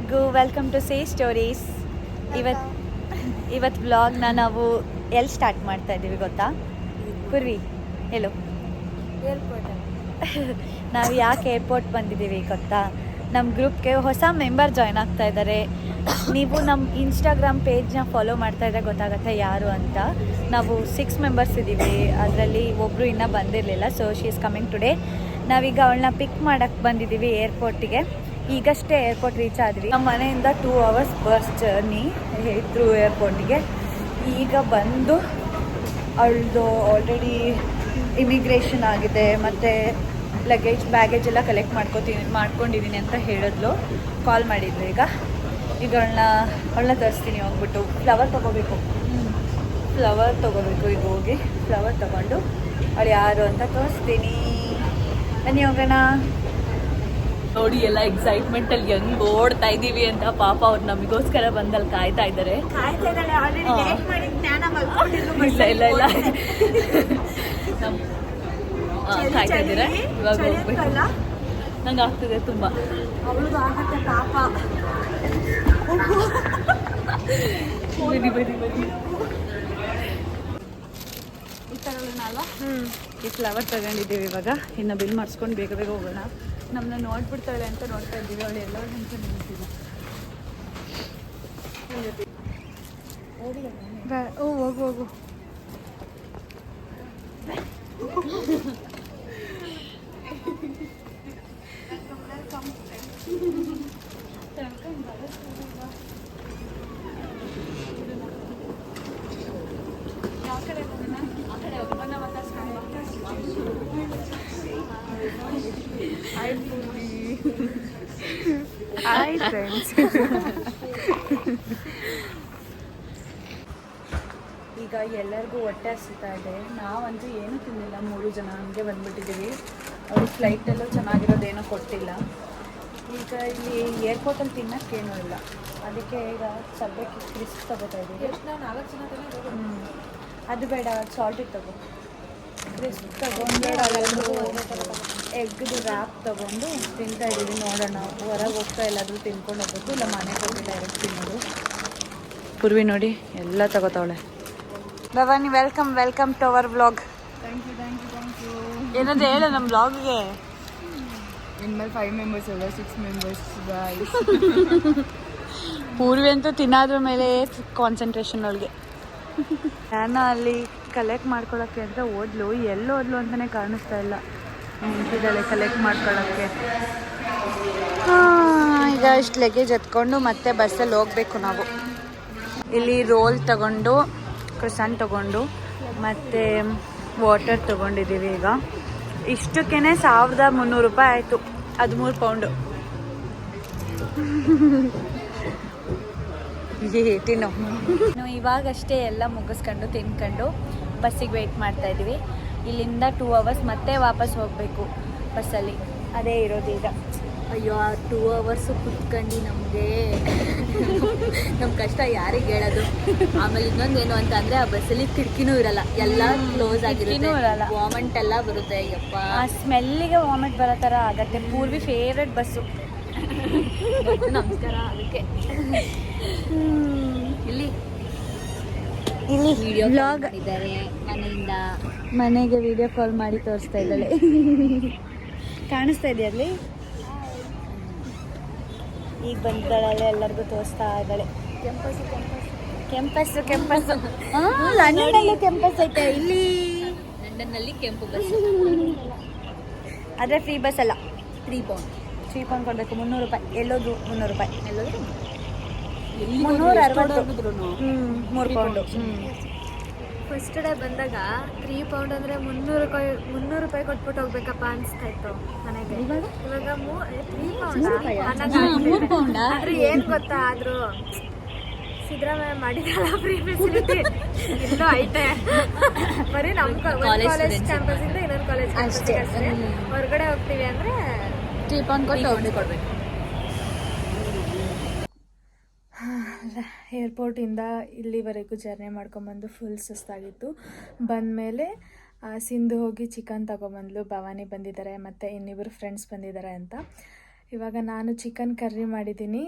ಎಲ್ಲರಿಗೂ welcome to say stories. ಇವತ್ತು ವ್ಲಾಗ್ನ ನಾವು ಎಲ್ಲಿ ಸ್ಟಾರ್ಟ್ ಮಾಡ್ತಾ ಇದ್ದೀವಿ ಗೊತ್ತಾ ಪೂರ್ವಿ? ಹೇಳು. ಏರ್ಪೋರ್ಟ್. ನಾವು ಯಾಕೆ ಏರ್ಪೋರ್ಟ್ ಬಂದಿದ್ದೀವಿ ಗೊತ್ತಾ? ನಮ್ಮ ಗ್ರೂಪ್ಗೆ ಹೊಸ ಮೆಂಬರ್ ಜಾಯ್ನ್ ಆಗ್ತಾ ಇದ್ದಾರೆ. ನೀವು ನಮ್ಮ ಇನ್ಸ್ಟಾಗ್ರಾಮ್ ಪೇಜ್ನ ಫಾಲೋ ಮಾಡ್ತಾ ಇದ್ದರೆ ಗೊತ್ತಾಗುತ್ತೆ ಯಾರು ಅಂತ. ನಾವು 6 ಮೆಂಬರ್ಸ್ ಇದ್ದೀವಿ, ಅದರಲ್ಲಿ ಒಬ್ಬರು ಇನ್ನೂ ಬಂದಿರಲಿಲ್ಲ. So she is coming today. ನಾವೀಗ ಅವಳನ್ನ ಪಿಕ್ ಮಾಡೋಕ್ಕೆ ಬಂದಿದ್ದೀವಿ ಏರ್ಪೋರ್ಟಿಗೆ. ಈಗಷ್ಟೇ ಏರ್ಪೋರ್ಟ್ ರೀಚ್ ಆದ್ವಿ. ನಮ್ಮ ಮನೆಯಿಂದ 2 ಅವರ್ಸ್ ಬಸ್ ಜರ್ನಿ ಥ್ರೂ ಏರ್ಪೋರ್ಟಿಗೆ. ಈಗ ಬಂದು ಅವಳದು ಆಲ್ರೆಡಿ ಇಮಿಗ್ರೇಷನ್ ಆಗಿದೆ ಮತ್ತು ಲಗೇಜ್ ಬ್ಯಾಗೇಜ್ ಎಲ್ಲ ಕಲೆಕ್ಟ್ ಮಾಡ್ಕೊಂಡಿದ್ದೀನಿ ಅಂತ ಹೇಳಿದ್ಲು. ಕಾಲ್ ಮಾಡಿದ್ಲು. ಈಗ ಅವಳನ್ನ ತರಿಸ್ತೀನಿ. ಹೋಗ್ಬಿಟ್ಟು ಫ್ಲವರ್ ತೊಗೋಬೇಕು ಈಗ ಹೋಗಿ ಫ್ಲವರ್ ತೊಗೊಂಡು ಅವಳು ಯಾರು ಅಂತ ತೋರಿಸ್ತೀನಿ. ಬನ್ನಿ ಹೋಗೋಣ. ನೋಡಿ ಎಲ್ಲ ಎಕ್ಸೈಟ್ಮೆಂಟ್ ಅಲ್ಲಿ ಹೆಂಗ್ ಓಡ್ತಾ ಇದೀವಿ ಅಂತ. ಪಾಪ ಅವ್ರು ನಮಗೋಸ್ಕರ ಬಂದಲ್ಲಿ ಕಾಯ್ತಾ ಇದ್ದಾರೆ. ಇಲ್ಲ ಕಾಯ್ತಾ ಇದ್ದೀರಾ? ಇವಾಗ ಹೋಗ್ಬೇಕು. ನಂಗೆ ಆಗ್ತಿದೆ ತುಂಬ. ಬನ್ನಿ ಈ ಫ್ಲವರ್ ತಗೊಂಡಿದ್ದೀವಿ. ಇವಾಗ ಇನ್ನು ಬಿಲ್ ಮಾಡಿಸ್ಕೊಂಡು ಬೇಗ ಬೇಗ ಹೋಗೋಣ. ನಮ್ಮನ್ನ ನೋಡ್ಬಿಡ್ತಾಳೆ ಅಂತ ನೋಡ್ತಾ ಇದ್ದೀವಿ. ಅವಳು ಎಲ್ಲರೂ ಅಂತ ನೋಡ್ತಿಲ್ಲ. ಹೋಗು ಹಾಯ್ ಫ್ರೆಂಡ್ಸ್. ಈಗ ಎಲ್ಲರಿಗೂ ಹೊಟ್ಟೆ ಹಸಿತಾ ಇದೆ. ನಾವಂತೂ ಏನೂ ತಿನ್ನಿಲ್ಲ. 3 ಜನ ಹಂಗೆ ಬಂದ್ಬಿಟ್ಟಿದ್ದೀವಿ. ಅವ್ರು ಫ್ಲೈಟಲ್ಲೂ ಚೆನ್ನಾಗಿರೋದೇನೋ ಕೊಟ್ಟಿಲ್ಲ. ಈಗ ಇಲ್ಲಿ ಏರ್ಪೋರ್ಟಲ್ಲಿ ತಿನ್ನೋಕ್ಕೇನೂ ಇಲ್ಲ. ಅದಕ್ಕೆ ಈಗ ಸದ್ಯಕ್ಕೆ ಕ್ರಿಸ್ಪ್ ತೊಗೋತಾ ಇದ್ದೀವಿ. ಅದು ಬೇಡ, ಸಾಲ್ಟಿಗೆ ತಗೋ. ಕ್ರಿಸ್ಪ್ ತಗೊಂಡು ಎಗ್ದು ರ್ಯಾಪ್ ತೊಗೊಂಡು ತಿಂತಾ ಇದ್ದೀವಿ. ನೋಡೋಣ, ಹೊರಗೆ ಹೋಗ್ತಾ ಎಲ್ಲಾದರೂ ತಿನ್ಕೊಂಡು ಹೋಗ್ಬೇಕು, ಇಲ್ಲ ಮನೆಗೆ ಹೋಗಿ ಡೈರೆಕ್ಟ್ ತಿನ್ನೋದು. ಪೂರ್ವಿ ನೋಡಿ ಎಲ್ಲ ತಗೋತಾವಳೆ. Bhavani, welcome to our vlog. Thank you. ಏನಾದರೂ ಹೇಳು ನಮ್ಮ ವ್ಲಾಗ್ಗೆ. ಇನ್ಮೇಲೆ 5 ಮೆಂಬರ್ಸ್ ಅಲ್ಲ, 6 ಮೆಂಬರ್ಸ್ ಗಾಯ್ಸ್. ಪೂರ್ವಿ ಅಂತೂ ತಿನ್ನೋದ್ರ ಮೇಲೆ ಕಾನ್ಸಂಟ್ರೇಷನ್ ಅವಳಿಗೆ. ನಾನು ಅಲ್ಲಿ ಕಲೆಕ್ಟ್ ಮಾಡ್ಕೊಳ್ಳೋಕ್ಕೆ ಅಂತ ಓದ್ಲು ಅಂತಲೇ ಕಾಣಿಸ್ತಾ ಇಲ್ಲ. ನಿಂತಿದ್ದಾಳೆ ಕಲೆಕ್ಟ್ ಮಾಡ್ಕೊಳ್ಳೋಕ್ಕೆ. ಈಗ ಇಷ್ಟು ಲಗೇಜ್ ಎತ್ಕೊಂಡು ಮತ್ತೆ ಬಸ್ಸಲ್ಲಿ ಹೋಗಬೇಕು ನಾವು. ಇಲ್ಲಿ ರೋಲ್ ತಗೊಂಡು, ಕ್ರಸನ್ ತಗೊಂಡು ಮತ್ತು ವಾಟರ್ ತೊಗೊಂಡಿದ್ದೀವಿ. ಈಗ ಇಷ್ಟಕ್ಕೇ 1300 ರೂಪಾಯಿ ಆಯಿತು. 13 ಪೌಂಡು. ತಿನ್ನು. ಇವಾಗಷ್ಟೇ ಎಲ್ಲ ಮುಗಿಸ್ಕೊಂಡು ತಿನ್ಕೊಂಡು ಬಸ್ಸಿಗೆ ವೆಯ್ಟ್ ಮಾಡ್ತಾಯಿದ್ದೀವಿ. ಇಲ್ಲಿಂದ 2 ಅವರ್ಸ್ ಮತ್ತೆ ವಾಪಸ್ ಹೋಗಬೇಕು ಬಸ್ಸಲ್ಲಿ. ಅದೇ ಇರೋದು ಈಗ. ಅಯ್ಯೋ, 2 ಅವರ್ಸು ಕುತ್ಕೊಂಡು ನಮಗೆ ನಮ್ಮ ಕಷ್ಟ ಯಾರಿಗೆ ಹೇಳೋದು. ಆಮೇಲೆ ಇನ್ನೊಂದೇನು ಅಂತ ಅಂದರೆ ಆ ಬಸ್ಸಲ್ಲಿ ಕಿಟಕಿನೂ ಇರಲ್ಲ, ಎಲ್ಲ ಕ್ಲೋಸ್ ಆಗಿರುತ್ತೆ. ವಾಮಿಟ್ ಎಲ್ಲ ಬರುತ್ತೆ. ಅಯ್ಯಪ್ಪ, ಆ ಸ್ಮೆಲ್ಲಿಗೆ ವಾಮಿಟ್ ಬರೋ ಥರ ಆಗತ್ತೆ. Purvi favourite bus. ನಮಸ್ಕಾರ. ಅದಕ್ಕೆ ಇಲ್ಲಿ ವ್ಲಾಗ್ ಇದ್ದಾರೆ. ಮನೆಗೆ ವಿಡಿಯೋ ಕಾಲ್ ಮಾಡಿ ತೋರಿಸ್ತಾ ಇದ್ದಾಳೆ. ಕಾಣಿಸ್ತಾ ಇದೆಯಲ್ಲಿ. ಈಗ ಬಂದಿದ್ದಾಳೆ, ಎಲ್ಲರಿಗೂ ತೋರಿಸ್ತಾ ಇದ್ದಾಳೆ. ಕೆಂಪಸ್ಸು ಲಂಡನ್ನಲ್ಲೂ ಕೆಂಪಸ್ ಐತೆ. ಇಲ್ಲಿ ಲಂಡನ್ನಲ್ಲಿ ಕೆಂಪು ಬಸ್, ಆದರೆ ಫ್ರೀ ಬಸ್ ಅಲ್ಲ. 3 ಪೌಂಡ್ ಕೊಡಬೇಕು. 300 ರೂಪಾಯಿ. ಎಲ್ಲೋದು 300 ರೂಪಾಯಿ. 360. 3 ಪೌಂಡು. ಫಸ್ಟ್ ಡೇ ಬಂದಾಗ 3 ಪೌಂಡ್ ಅಂದರೆ 300 ರೂಪಾಯಿ ಕೊಟ್ಬಿಟ್ಟು ಹೋಗ್ಬೇಕಪ್ಪ ಅನಿಸ್ತಾ ಇತ್ತು ನನಗೆ. ಇವಾಗ 3 ಪೌಂಡ್ ಆದ್ರೆ ಏನು ಗೊತ್ತಾ, ಆದರೂ ಸಿದ್ದರಾಮಯ್ಯ ಮಾಡಿದಲ್ಲ ಫ್ರೀ ಫೆಸಿಲಿಟಿ ಇನ್ನೂ ಐತೆ. ಬರೀ ನಮ್ಮ ಕಾಲೇಜ್ ಕ್ಯಾಂಪಸ್ಸಿಂದ ಇನ್ನೊಂದು ಕಾಲೇಜ್ ಅಷ್ಟೇ. ಹೊರಗಡೆ ಹೋಗ್ತೀವಿ ಅಂದರೆ 3 ಪೌಂಡ್ ಕೊಡಬೇಕು. ಏರ್ಪೋರ್ಟಿಂದ ಇಲ್ಲಿವರೆಗೂ ಜರ್ನಿ ಮಾಡ್ಕೊಂಬಂದು ಫುಲ್ ಸುಸ್ತಾಗಿತ್ತು. ಬಂದಮೇಲೆ ಸಿಂಧು ಹೋಗಿ ಚಿಕನ್ ತೊಗೊಂಬಂದ್ಲು. ಭವಾನಿ ಬಂದಿದ್ದಾರೆ ಮತ್ತು ಇನ್ನಿಬ್ಬರು ಫ್ರೆಂಡ್ಸ್ ಬಂದಿದ್ದಾರೆ ಅಂತ. ಇವಾಗ ನಾನು ಚಿಕನ್ ಕರ್ರಿ ಮಾಡಿದ್ದೀನಿ,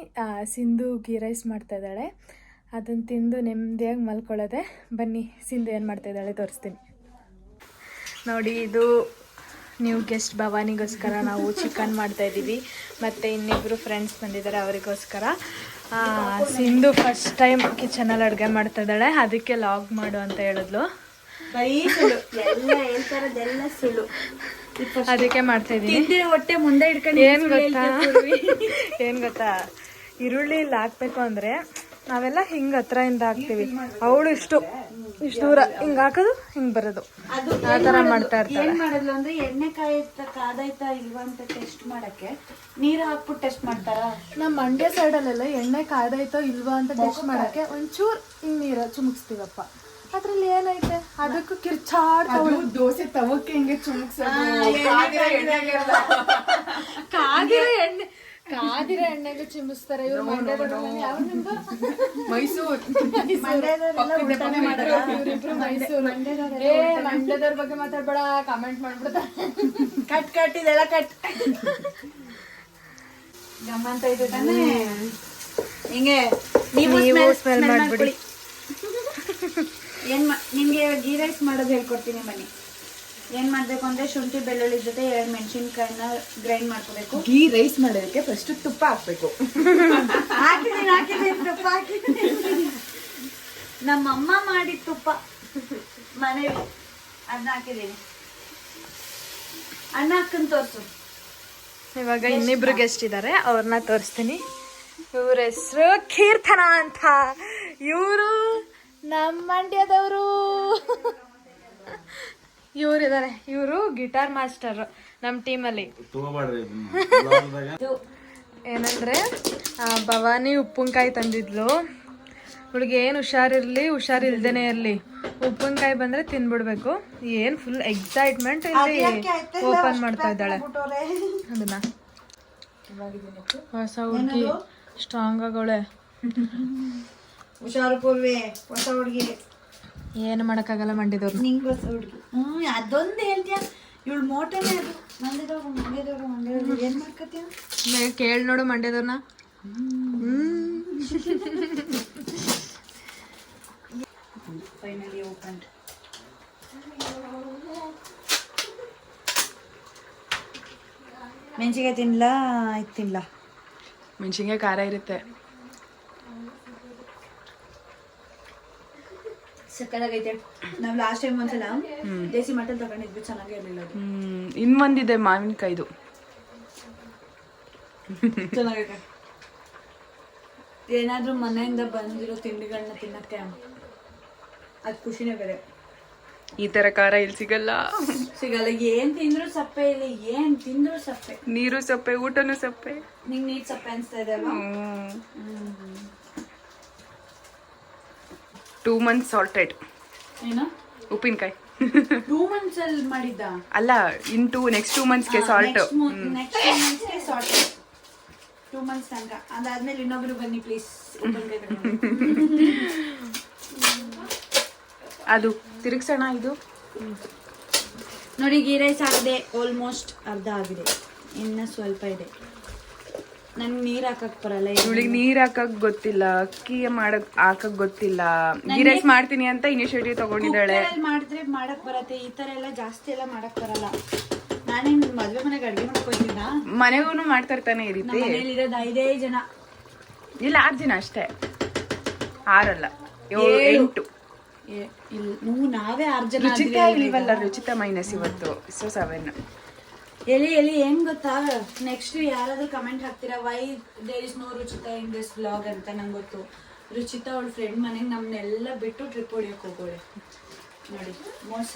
ಸಿಂಧು ಗೀ ರೈಸ್ ಮಾಡ್ತಾ ಇದ್ದಾಳೆ. ಅದನ್ನು ತಿಂದು ನೆಮ್ಮದಿಯಾಗಿ ಮಲ್ಕೊಳ್ಳೋದೆ. ಬನ್ನಿ ಸಿಂಧು ಏನು ಮಾಡ್ತಾ ಇದ್ದಾಳೆ ತೋರಿಸ್ತೀನಿ ನೋಡಿ. ಇದು ನ್ಯೂ ಗೆಸ್ಟ್ ಭವಾನಿಗೋಸ್ಕರ ನಾವು ಚಿಕನ್ ಮಾಡ್ತಾಯಿದ್ದೀವಿ, ಮತ್ತು ಇನ್ನಿಬ್ಬರು ಫ್ರೆಂಡ್ಸ್ ಬಂದಿದ್ದಾರೆ ಅವರಿಗೋಸ್ಕರ. ಸಿಂಧು ಫಸ್ಟ್ ಟೈಮ್ ಕಿಚನಲ್ಲಿ ಅಡುಗೆ ಮಾಡ್ತಾ ಇದ್ದಾಳೆ, ಅದಕ್ಕೆ ಲಾಗ್ ಮಾಡು ಅಂತ ಹೇಳಿದ್ಲು. ಅದಕ್ಕೆ ಮಾಡ್ತಾ ಇದ್ದೀನಿ. ಹೊಟ್ಟೆ ಮುಂದೆ ಇಟ್ಕೊಂಡು ಏನು ಗೊತ್ತಾ, ಈರುಳ್ಳಿ ಇಲ್ಲಿ ಹಾಕ್ಬೇಕು ಅಂದರೆ ನಾವೆಲ್ಲ ಹಿಂಗೆ ಹತ್ರದಿಂದ ಹಾಕ್ತೀವಿ, ಅವಳು ಇಷ್ಟು ದೂರ ಹಿಂಗೆ ಹಾಕೋದು ಹಿಂಗೆ ಬರೋದು, ಆ ಥರ ಮಾಡ್ತಾ ಇರ್ತಾಳೆ. ಏನ್ ಮಾಡಿದ್ಲು ಅಂದ್ರೆ ಎಣ್ಣೆ ಕಾದಾಯ್ತಾ ಇಲ್ವಾ ಅಂತ ಟೆಸ್ಟ್ ಮಾಡಕ್ಕೆ ನೀರು ಹಾಕ್ಬಿಟ್ಟು ಟೆಸ್ಟ್ ಮಾಡ್ತಾರ. ನಮ್ಮ ಮಂಡ್ಯ ಸೈಡಲ್ಲೆಲ್ಲ ಎಣ್ಣೆ ಕಾಯ್ದಾಯ್ತೋ ಇಲ್ವಾ ಅಂತ ಟೆಸ್ಟ್ ಮಾಡಕ್ಕೆ ಒಂಚೂರು ಹಿಂಗೆ ನೀರು ಚುಮುಕ್ಸ್ತೀವಪ್ಪ. ಅದ್ರಲ್ಲಿ ಏನೈತೆ, ಅದಕ್ಕೂ ಕಿರ್ಚಾಡ್ತಾವಳು. ದೋಸೆ ತವಕ್ಕೆ ಹಿಂಗೆ ಕಾದಿರೋ ಎಣ್ಣೆಗೆ ಚಿಮ್ಮಿಸ್ತಾರೆ ಇವ್ರು. ಮಂಡ್ಯದವ್ರ ಬಗ್ಗೆ ಮಾತಾಡ್ಬೇಡ, ಕಾಮೆಂಟ್ ಮಾಡ್ಬಿಡ್ತಾರೆ. ಕಟ್ ಇದೆಲ್ಲ ಕಟ್ ಗಮ್ಮಂತ ಇದೆ ತಾನೇ. ಹಿಂಗೆ ನೀವು ಸ್ಮೆಲ್ ಮಾಡ್ಬಿಡಿ. ನಿಮ್ಗೆ ಗೀ ರೈಸ್ ಮಾಡೋದು ಹೇಳ್ಕೊಡ್ತೀನಿ ಬನ್ನಿ. ಏನ್ ಮಾಡ್ಬೇಕು ಅಂದ್ರೆ ಶುಂಠಿ ಬೆಳ್ಳುಳ್ಳಿ ಜೊತೆ 2 ಮೆಣಸಿನ್ಕಾಯಿನ ಗ್ರೈಂಡ್ ಮಾಡ್ಕೋಬೇಕು. ಗೀ ರೈಸ್ ಮಾಡೋದಕ್ಕೆ ಫಸ್ಟ್ ತುಪ್ಪ ಹಾಕ್ಬೇಕು. ಹಾಕಿದ್ದೀನಿ ತುಪ್ಪ ಹಾಕಿದ್ದೀನಿ. ನಮ್ಮಮ್ಮ ಮಾಡಿದ ತುಪ್ಪ ಮನೇಲಿ, ಅದನ್ನ ಹಾಕಿದ್ದೀನಿ. ಅನ್ನ ಹಾಕನ್ ತೋರ್ಸು. ಇವಾಗ ಇನ್ನಿಬ್ರು ಗೆಸ್ಟ್ ಇದ್ದಾರೆ, ಅವ್ರನ್ನ ತೋರಿಸ್ತೀನಿ. ಇವ್ರ ಹೆಸರು ಕೀರ್ತನ ಅಂತ. ಇವರು ನಮ್ಮ ಮಂಡ್ಯದವರು. ಇವರಿದ್ದಾರೆ, ಇವರು ಗಿಟಾರ್ ಮಾಸ್ಟರ್ ನಮ್ಮ ಟೀಮಲ್ಲಿ. ಏನಂದ್ರೆ ಭವಾನಿ ಉಪ್ಪಿನಕಾಯಿ ತಂದಿದ್ಲು. ಇವಳಿಗೆ ಏನು ಹುಷಾರಿಲ್ದೇನೆ ಇರಲಿ, ಉಪ್ಪಿನಕಾಯಿ ಬಂದ್ರೆ ತಿನ್ಬಿಡ್ಬೇಕು. ಏನು ಫುಲ್ ಎಕ್ಸೈಟ್ಮೆಂಟ್ ಇಲ್ಲಿ ಓಪನ್ ಮಾಡ್ತಾ ಇದ್ದಾಳೆ ಅದನ್ನ. ಹೊಸ ಹುಡುಗಿ ಸ್ಟ್ರಾಂಗ್ ಆಗವಳೆ. ಹುಷಾರು ಪೂರ್ವಿ, ಹೊಸ ಹುಡುಗಿ. ಏನು ಮಾಡೋಕ್ಕಾಗಲ್ಲ ಮಂಡ್ಯದವ್ರು. ನಿಂಗೆ ಹೊಸ ಹುಡುಗಿ. ಅದೊಂದು ಹೇಳ್ತೀಯ, ಇವಳು ಮೋಟನೇ ಅದು. ಮಂಡ್ಯದವ್ರು ಏನ್ ಮಾಡ್ಕತ್ತೀಯ? ಕೇಳಿ ನೋಡು ಮಂಡ್ಯದವ್ರನ್ನ. Finally open. ಮೆಣಸಿಗೆ ತಿನ್ಲಾ? ಆಯ್ತು ತಿನ್ಲಾ. ಮೆಣಸಿನ್ಕಾಯಿ ಖಾರ ಇರುತ್ತೆ. ಸಕ್ಕದಾಗೈತೆ. ನಾವು ಲಾಸ್ಟ್ ಟೈಮ್ ಒಂದ್ಸಲ ದೇಸಿ ಮಟನ್ ತಗೊಂಡಿದ್ವಿ, ಚೆನ್ನಾಗೇ ಇರಲಿಲ್ಲ ಅದು. ಇನ್ನೊಂದಿದೆ ಮಾವಿನಕಾಯ್ದು, ಚೆನ್ನಾಗೈತೆ. ಏನಾದ್ರೂ ಮನೆಯಿಂದ ಬಂದಿರೋ ತಿಂಡಿಗಳನ್ನ ತಿನ್ನಕ್ಕೆ ಅದು ಖುಷಿನೇ ಬೇರೆ. ಈ ತರ ಖಾರ ಇಲ್ಲಿ ಸಿಗಲ್ಲ. ಏನ್ ತಿಂದ್ರು ಸಪ್ಪೆ ಇಲ್ಲ, ಏನ್ ತಿಂದ್ರು ಸಪ್ಪೆ. ನೀರು ಸಪ್ಪೆ, ಊಟನೂ ಸಪ್ಪೆ. ನಿಂಗೆ ನೀರ್ ಸಪ್ಪೆ ಅನ್ಸ್ತಾ ಇದೆ ಅಲ್ವಾ? 2 months ಸಾಲ್ಟೆಡ್. ಏನು ಉಪ್ಪಿನಕಾಯಿ 2 months ಅಲ್ಲಿ ಮಾಡಿದ್ದ? ಅಲ್ಲ, ನೆಕ್ಸ್ಟ್ 2 monthsಗೆ ಸಾಲ್ಟ್. ನೆಕ್ಸ್ಟ್ 2 monthsಗೆ ಸಾಲ್ಟ್. 2 months ತನಕ. ಅದಾದ್ಮೇಲೆ ಇನ್ನೊಬ್ರು ಬನ್ನಿ ಪ್ಲೀಸ್. ಅದು ತಿರುಗ್ಸೋಣ. ಇದು ನೋಡಿ, ಗೀ ರೈಸ್ ಆಗಿದೆ, ಆಲ್ಮೋಸ್ಟ್ ಅರ್ಧ ಆಗಿದೆ, ಇನ್ನ ಸ್ವಲ್ಪ ಇದೆ. ನನ್ಗೆ ನೀರ್ ಹಾಕಕ್ ಬರಲ್ಲ. ಇವಳಿಗೆ ನೀರ್ ಹಾಕಕ್ ಗೊತ್ತಿಲ್ಲ, ಅಕ್ಕಿ ಹಾಕಕ್ ಗೊತ್ತಿಲ್ಲ. ಗೀ ರೈಸ್ ಮಾಡ್ತೀನಿ ಅಂತ ಇನಿಷಿಯೇಟಿವ್ ತಗೊಂಡಿದ್ದಾಳೆ. ಮಾಡಿದ್ರೆ ಮಾಡಕ್ ಬರತ್ತೆ, ಈ ತರ ಎಲ್ಲ ಜಾಸ್ತಿ ಎಲ್ಲ ಮಾಡಕ್ ಬರಲ್ಲ. ನಾನೇನ್ ಮದ್ವೆ ಮನೆಗೆ ಅಡ್ಗೆ ಮಾಡ್ಕೊಳ್ತೀನ? ಮನೆಗೂ ಮಾಡ್ತಾ ಇರ್ತಾನೆ ಈ ರೀತಿ. ಮನೇಲಿರೋದು 5 ಜನ, ಇಲ್ಲ 6 ಜನ ಅಷ್ಟೇ, 6 ಅಲ್ಲ 8. ನಾವೇ 6 ಜನ. ರುಚಿತಾ ಇಲ್ವಲ್ಲ, ರುಚಿತಾ ಮೈನಸ್ ಇವತ್ತು, ಸೊ 7. ಎಲ್ಲಿ ಹೆಂಗ್ ಗೊತ್ತಾ, ನೆಕ್ಸ್ಟ್ ಯಾರಾದ್ರೂ ಕಮೆಂಟ್ ಹಾಕ್ತೀರಾ why there is no Ruchita in this vlog ಅಂತ. ನಂಗೆ ಗೊತ್ತು, ರುಚಿತಾ ಅವಳ ಫ್ರೆಂಡ್ ಮನೆಗೆ ನಮ್ನೆಲ್ಲ ಬಿಟ್ಟು ಟ್ರಿಪ್ ಹೊಡಿಯಕ್ಕೆ ಹೋಗೋಳೆ. ನೋಡಿ, ಮೋಸ